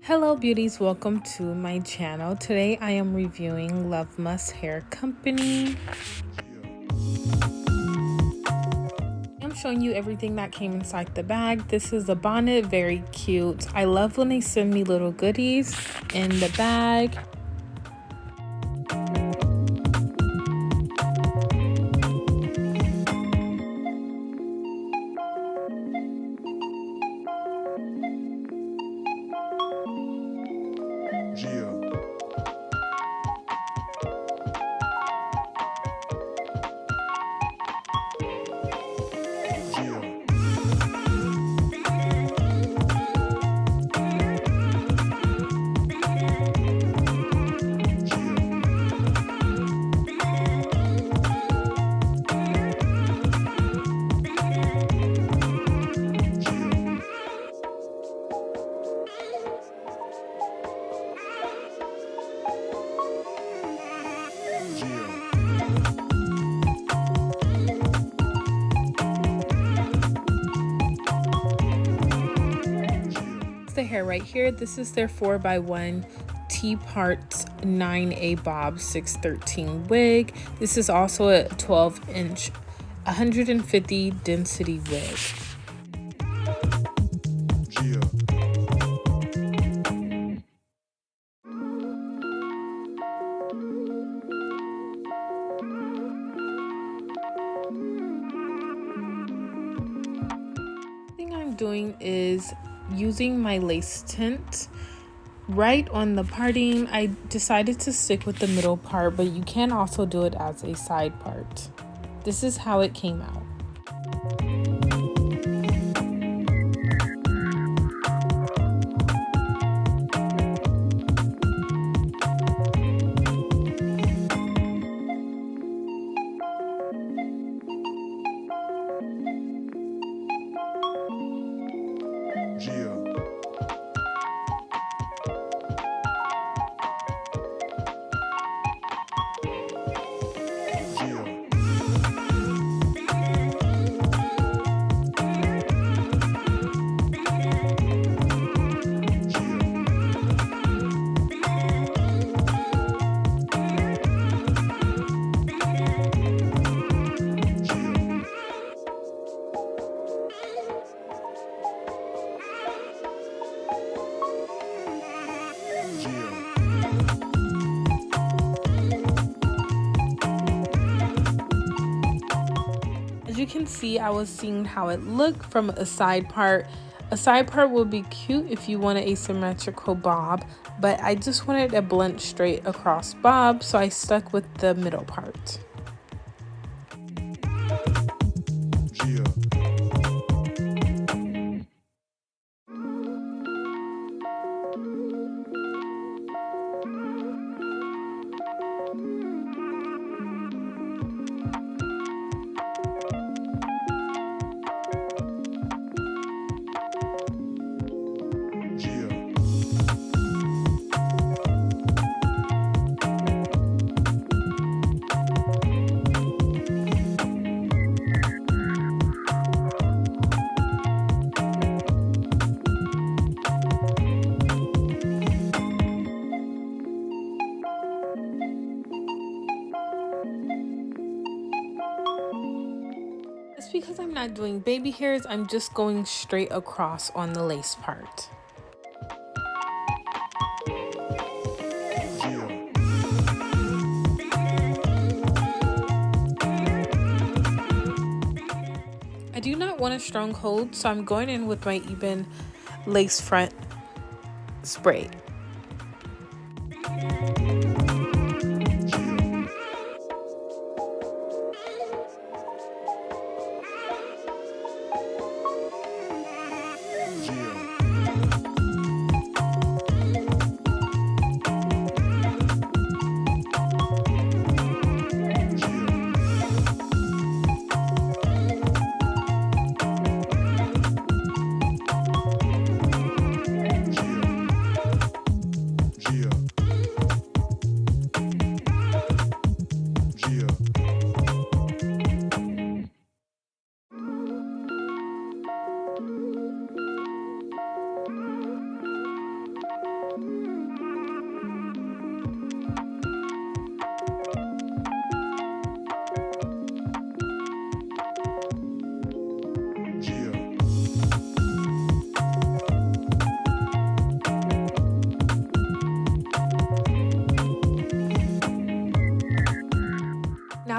Hello beauties, welcome to my channel. Today I am reviewing Lovmuse Hair Company. I'm showing you everything that came inside the bag. This is a bonnet, very cute. I love when they send me little goodies in the bag. The hair right here, this is their 4x1 T-Parts 9A Bob 613 wig. This is also a 12-inch 150 density wig. The thing I'm doing is using my lace tint right on the parting. I decided to stick with the middle part, but you can also do it as a side part. This is how it came out. As you can see, I was seeing how it looked from a side part. A side part would be cute if you want an asymmetrical bob, but I just wanted a blunt straight across bob, so I stuck with the middle part. It's because I'm not doing baby hairs, I'm just going straight across on the lace part. I do not want a strong hold, so I'm going in with my even lace front spray.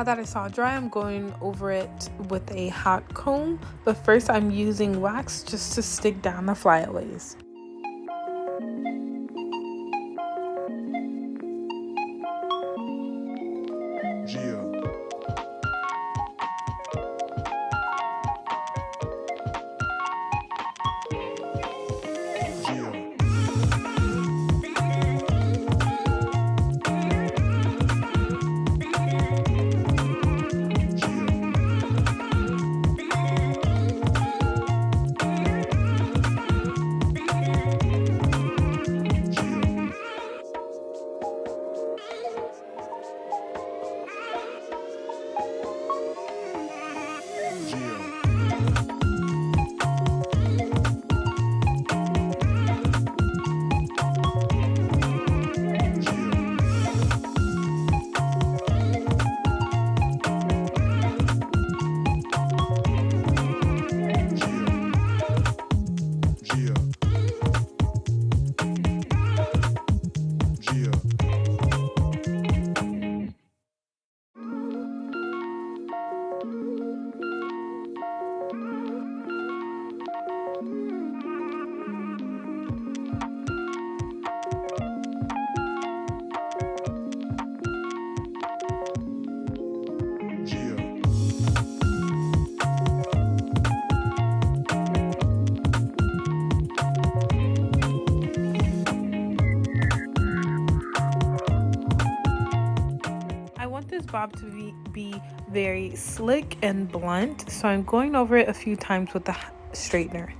now that it's all dry, I'm going over it with a hot comb, but first I'm using wax just to stick down the flyaways. This bob to be very slick and blunt, so I'm going over it a few times with the straightener.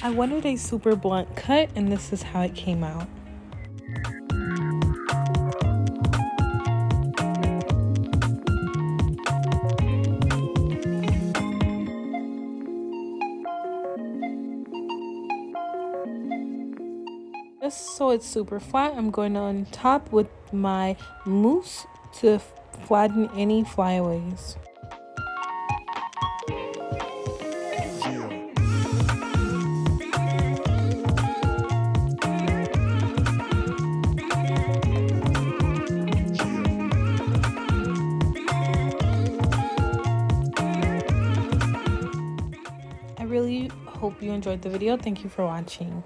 I wanted a super blunt cut, and this is how it came out. Just so it's super flat, I'm going on top with my mousse to flatten any flyaways. I really hope you enjoyed the video. Thank you for watching.